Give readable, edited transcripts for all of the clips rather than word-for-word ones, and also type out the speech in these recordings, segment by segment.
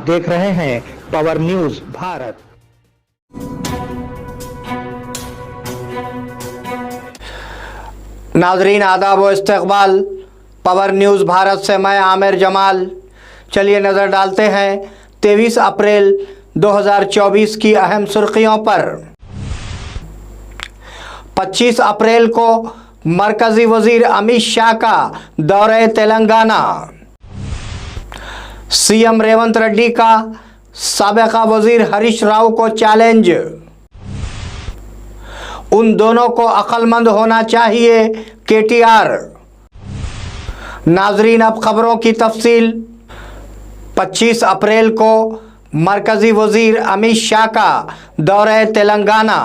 देख रहे हैं पावर न्यूज भारत। नाजरीन आदाब व इस्तकबाल, पावर न्यूज़ भारत से मैं आमिर जमाल। चलिए नज़र डालते हैं 23 अप्रैल 2024 की अहम सुर्खियों पर। 25 अप्रैल को मरकजी वजीर अमित शाह का दौरे तेलंगाना। सीएम रेवंत रेड्डी का साबिका वजीर हरीश राव को चैलेंज। उन दोनों को अक्लमंद होना चाहिए केटीआर। नाजरीन अब खबरों की तफसील। 25 अप्रैल को मरकजी वजीर अमित शाह का दौरे तेलंगाना।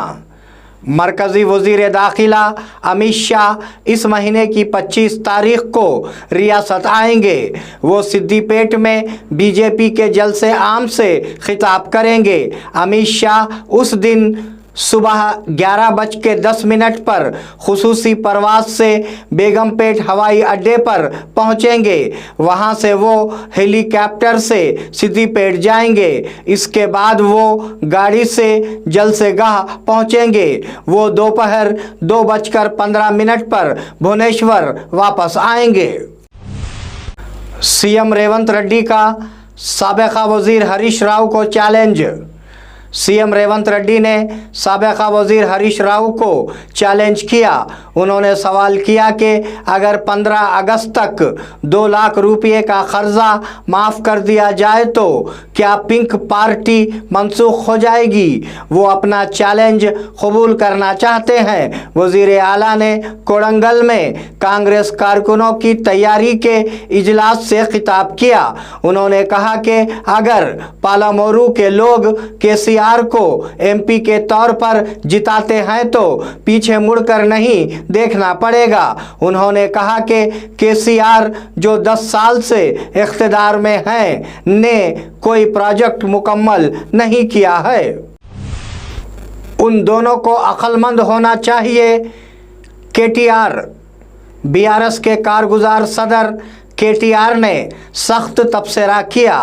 मरकजी वजीर दाखिला अमित शाह इस महीने की 25 तारीख को रियासत आएंगे। वो सिद्दीपेट में बीजेपी के जलसे आम से खिताब करेंगे। अमित शाह उस दिन सुबह 11:10 पर खुसूसी परवाज से बेगमपेट हवाई अड्डे पर पहुंचेंगे। वहां से वो हेलीकॉप्टर से सिद्दीपेट जाएंगे। इसके बाद वो गाड़ी से जलसेगाह पहुंचेंगे। वो दोपहर 2:15 पर भुवनेश्वर वापस आएंगे। सीएम रेवंत रेड्डी का साबिका वजीर हरीश राव को चैलेंज। सीएम रेवंत रेड्डी ने साबिका वजीर हरीश राव को चैलेंज किया। उन्होंने सवाल किया कि अगर 15 अगस्त तक 2 लाख रुपये का कर्जा माफ़ कर दिया जाए तो क्या पिंक पार्टी मनसूख हो जाएगी। वो अपना चैलेंज कबूल करना चाहते हैं। वजीर आला ने कोडंगल में कांग्रेस कारकुनों की तैयारी के इजलास से खिताब किया। उन्होंने कहा कि अगर पालामोरू के लोग केसीआर को एमपी के तौर पर जिताते हैं तो पीछे मुड़कर नहीं देखना पड़ेगा। उन्होंने कहा कि केसीआर जो 10 साल से इख्तिदार में हैं ने कोई प्रोजेक्ट मुकम्मल नहीं किया है। उन दोनों को अक्लमंद होना चाहिए केटीआर। बीआरएस के कारगुजार सदर केटीआर ने सख्त तबसरा किया।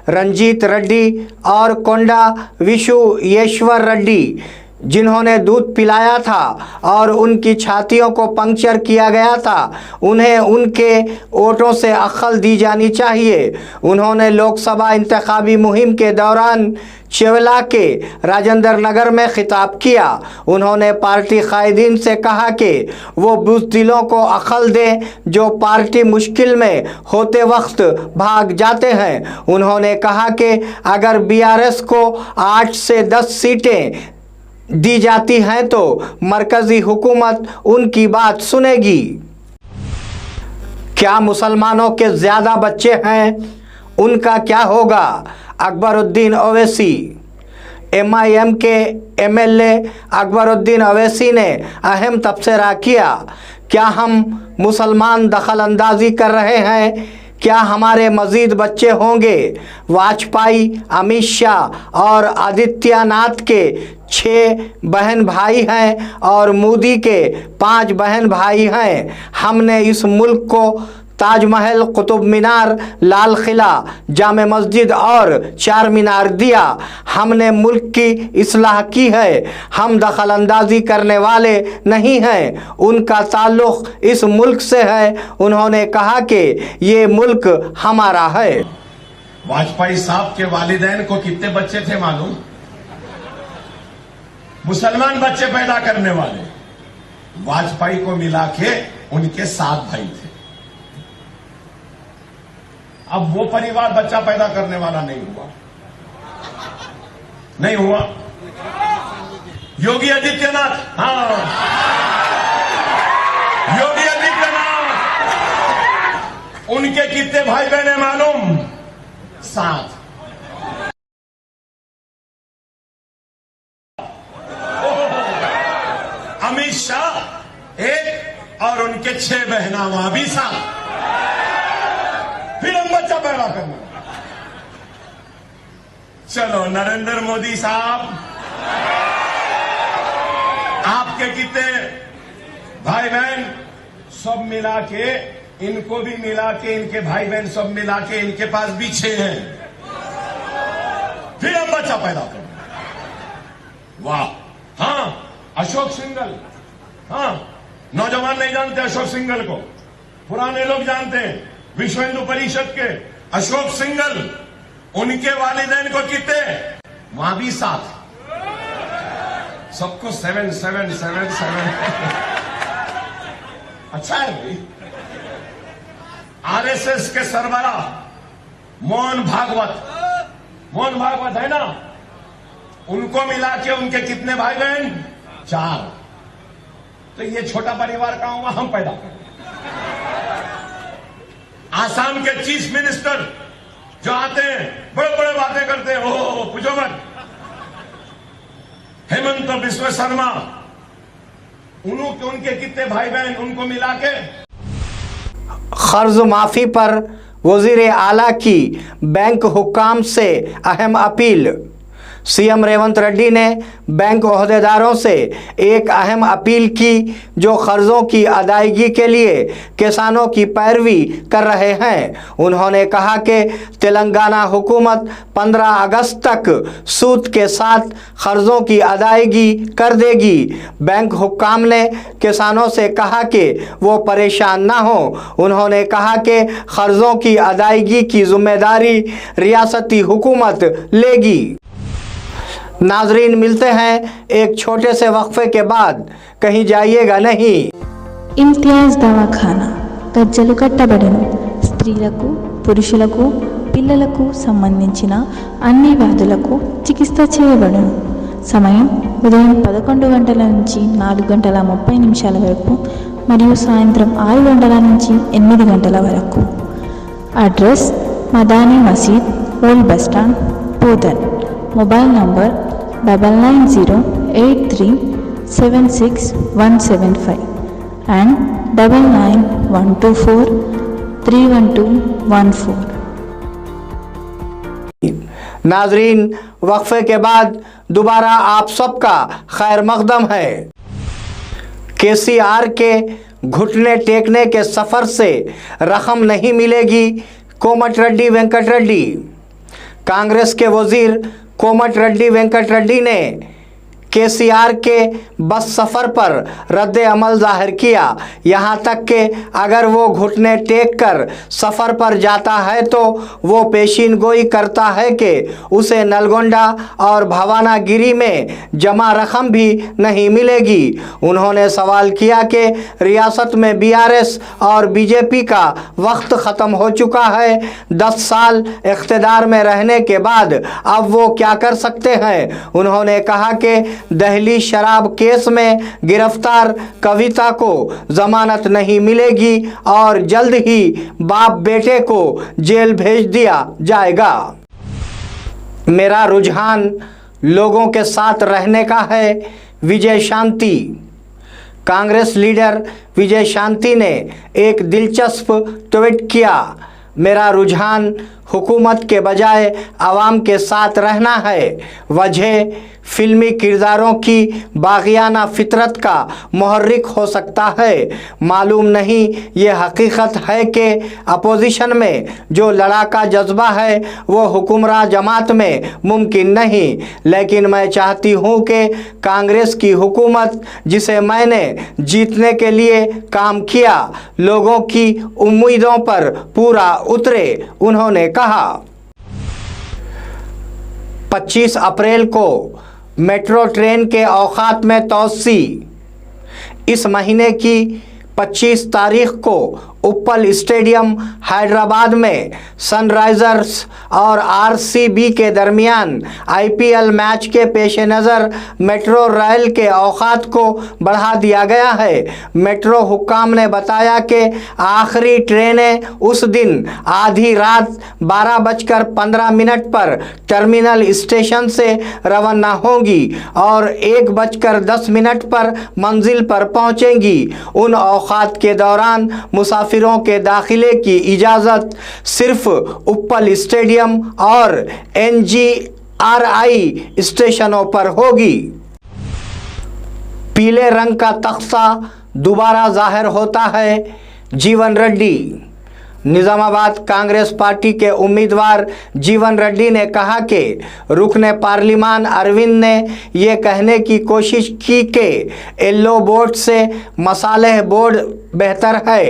रंजीत रेड्डी और कोंडा विश्वेश्वर रेड्डी जिन्होंने दूध पिलाया था और उनकी छातियों को पंक्चर किया गया था, उन्हें उनके वोटों से अक्ल दी जानी चाहिए। उन्होंने लोकसभा इंतखाबी मुहिम के दौरान चेवला के राजेंद्र नगर में खिताब किया। उन्होंने पार्टी कायदीन से कहा कि वो बुज़दिलों को अक्ल दें जो पार्टी मुश्किल में होते वक्त भाग जाते हैं। उन्होंने कहा कि अगर बीआरएस को 8 से 10 सीटें दी जाती हैं तो मरकजी हुकूमत उनकी बात सुनेगी। क्या मुसलमानों के ज़्यादा बच्चे हैं, उनका क्या होगा। अकबरुद्दीन ओवैसी। एमआईएम के एमएलए अकबरुद्दीन ओवैसी ने अहम तबसरा किया। क्या हम मुसलमान दखल अंदाजी कर रहे हैं, क्या हमारे मज़ीद बच्चे होंगे। वाजपेयी, अमित शाह और आदित्यनाथ के 6 बहन भाई हैं और मोदी के 5 बहन भाई हैं। हमने इस मुल्क को ताजमहल, कुतुब मीनार, लाल किला, जामे मस्जिद और 4 मीनार दिया। हमने मुल्क की इस्लाह की है। हम दखल अंदाजी करने वाले नहीं हैं। उनका ताल्लुक़ इस मुल्क से है। उन्होंने कहा कि ये मुल्क हमारा है। वाजपेयी साहब के वालिदैन को कितने बच्चे थे मालूम? मुसलमान बच्चे पैदा करने वाले वाजपेयी को मिला के उनके 7 भाई थे। अब वो परिवार बच्चा पैदा करने वाला नहीं हुआ। योगी आदित्यनाथ, हाँ, योगी आदित्यनाथ, उनके कितने भाई बहन है मालूम? 7। अमित शाह 1 और उनके 6 बहना वहां भी 7। फिर हम बच्चा पैदा करना। चलो नरेंद्र मोदी साहब, आपके कितने भाई बहन? सब मिला के, इनको भी मिला के, इनके भाई बहन सब मिला के इनके पास भी 6 हैं। फिर अब बच्चा पैदा करो। वाह। हाँ, अशोक सिंघल। हाँ, नौजवान नहीं जानते अशोक सिंघल को, पुराने लोग जानते हैं। विश्व हिंदू परिषद के अशोक सिंघल, उनके वालिदैन को कितने, वहां भी 7, सबको 7 7 7 7। अच्छा है भाई। आरएसएस के सरबराह मोहन भागवत है ना, उनको मिला के उनके कितने भाई बहन, 4। तो ये छोटा परिवार कहां हुआ, हम पैदा करें। आसाम के चीफ मिनिस्टर जो आते हैं, बड़े बड़े बातें करते हैं, ओ पूछो मत। हेमंत बिस्व शर्मा, उनके कितने भाई बहन, उनको मिला के। कर्ज माफी पर वजीर आला की बैंक हुक्काम से अहम अपील। सीएम रेवंत रेड्डी ने बैंक ओहदेदारों से एक अहम अपील की, जो कर्जों की अदायगी के लिए किसानों की पैरवी कर रहे हैं। उन्होंने कहा कि तेलंगाना हुकूमत 15 अगस्त तक सूद के साथ कर्जों की अदायगी कर देगी। बैंक हुक्काम ने किसानों से कहा कि वो परेशान ना हो। उन्होंने कहा कि कर्जों की अदायगी की जिम्मेदारी रियासती हुकूमत लेगी। नाजरीन, मिलते हैं एक छोटे से वक्फे के बाद, कहीं जाइएगा नहीं। ఇమ్తియాజ్ దవాఖానా గజ్జలు కట్టబడెను. స్త్రీలకు, పురుషులకు, పిల్లలకు సంబంధించిన అన్ని వ్యాధులకు చికిత్స చేయబడును. సమయం ఉదయం 11 గంటల నుంచి 4 గంటల 30 నిమిషాల వరకు మరియు సాయంత్రం 6 గంటల నుంచి 8 గంటల వరకు. Address Madani Masjid, old bus stand, Bodhan. Mobile number 9908376175 and 9912431214. नाजरीन, वक्फे के बाद दोबारा आप सबका खैर मकदम है। केसीआर के घुटने टेकने के सफ़र से रकम नहीं मिलेगी, कोमटिरेड्डी वेंकट रेड्डी। कांग्रेस के वजीर कोमटिरेड्डी वेंकट रेड्डी ने केसीआर के बस सफ़र पर रद्द अमल जाहिर किया। यहाँ तक कि अगर वो घुटने टेक कर सफ़र पर जाता है तो वो पेशीन गोई करता है कि उसे नलगोंडा और भवानागिरी में जमा रकम भी नहीं मिलेगी। उन्होंने सवाल किया कि रियासत में बीआरएस और बीजेपी का वक्त ख़त्म हो चुका है। 10 साल इख्तिदार में रहने के बाद अब वो क्या कर सकते हैं। उन्होंने कहा कि दहली शराब केस में गिरफ्तार कविता को जमानत नहीं मिलेगी और जल्द ही बाप बेटे को जेल भेज दिया जाएगा। मेरा रुझान लोगों के साथ रहने का है, विजय शांति। कांग्रेस लीडर विजय शांति ने एक दिलचस्प ट्वीट किया। मेरा रुझान हुकूमत के बजाय आवाम के साथ रहना है। वजह फिल्मी किरदारों की बागियाना फितरत का मुहर्रिक हो सकता है। मालूम नहीं ये हकीकत है कि अपोजिशन में जो लड़ाका जज्बा है वो हुक्मरान जमात में मुमकिन नहीं, लेकिन मैं चाहती हूँ कि कांग्रेस की हुकूमत जिसे मैंने जीतने के लिए काम किया, लोगों की उम्मीदों पर पूरा उतरे। उन्होंने कहा 25 अप्रैल को मेट्रो ट्रेन के औकात में तोसी। इस महीने की 25 तारीख को उप्पल स्टेडियम हैदराबाद में सनराइजर्स और आरसीबी के दरमियान आईपीएल मैच के पेश नज़र मेट्रो रेल के औकात को बढ़ा दिया गया है। मेट्रो हुक्काम ने बताया कि आखिरी ट्रेनें उस दिन आधी रात 12:15 पर टर्मिनल स्टेशन से रवाना होंगी और 1:10 पर मंजिल पर पहुंचेंगी। उन औकात के दौरान मुसाफिरों के दाखिले की इजाज़त सिर्फ उप्पल स्टेडियम और एनजीआरआई स्टेशनों पर होगी। पीले रंग का तख्ता दोबारा जाहिर होता है, जीवन रेड्डी। निजामाबाद कांग्रेस पार्टी के उम्मीदवार जीवन रेड्डी ने कहा कि रुकने पार्लिमान अरविंद ने ये कहने की कोशिश की कि येलो बोर्ड से मसालेह बोर्ड बेहतर है।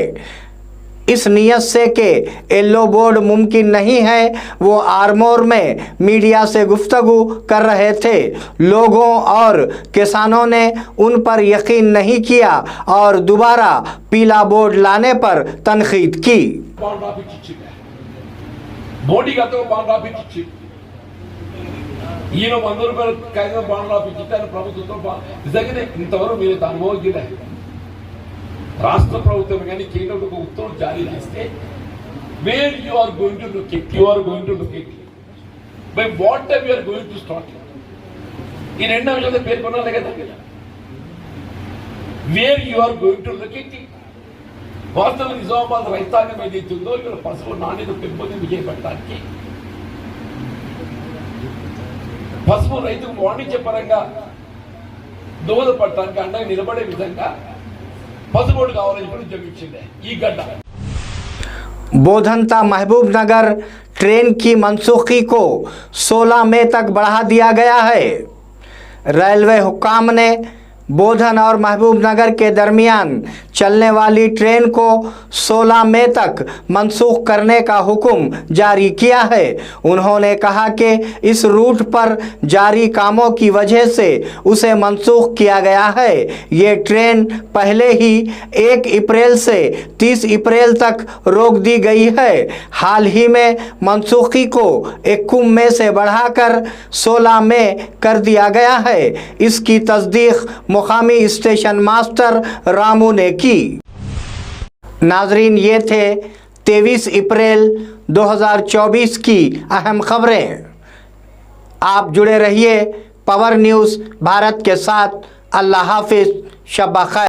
इस नियत से कि येलो बोर्ड मुमकिन नहीं है, वो आरमोर में मीडिया से गुफ्तगू कर रहे थे। लोगों और किसानों ने उन पर यकीन नहीं किया और दोबारा पीला बोर्ड लाने पर तनकीद की। మోడీ గతంలో బాండ్ రాపించి ఈయన 100 రూపాయలు కాగితం బాండ్ రాపించారు ప్రభుత్వంతో నిజంగానే ఇంతవరకు మీరు అనుభవం చేయలేదు రాష్ట్ర ప్రభుత్వం కానీ కేంద్ర ప్రభుత్వం ఉత్తర్వులు జారీ చేస్తే where you are going to look it by what time you are going to start ఈ రెండు అంశాలతో పేర్కొనాలి కదా where you are going to look it వాస్తవ నిజామాబాద్ రైతాంగం ఏదైతుందో ఇక్కడ పసుపు నాణ్యత పెంపొందింపు చేపట్టడానికి పసుపు రైతుకు వాణిజ్యపరంగా దోహదపడటానికి అండగా నిలబడే విధంగా పసుపోటు కావాలని చెప్పి ఉద్యమించింది ఈ గడ్డ। बोधन महबूबनगर ट्रेन की मनसूखी को 16 मई तक बढ़ा दिया गया है। रेलवे हुक्काम ने बोधन और महबूबनगर के दरमियान चलने वाली ट्रेन को 16 मई तक मनसूख करने का हुक्म जारी किया है। उन्होंने कहा कि इस रूट पर जारी कामों की वजह से उसे मनसूख किया गया है। ये ट्रेन पहले ही 1 अप्रैल से 30 अप्रैल तक रोक दी गई है। हाल ही में मनसूखी को 21 मई से बढ़ाकर 16 मई कर दिया गया है। इसकी तस्दीक मुकामी स्टेशन मास्टर रामू ने की। नाजरीन, ये थे 23 अप्रैल 2024 की अहम खबरें। आप जुड़े रहिए पावर न्यूज़ भारत के साथ। अल्लाह हाफिज़, शब खैर।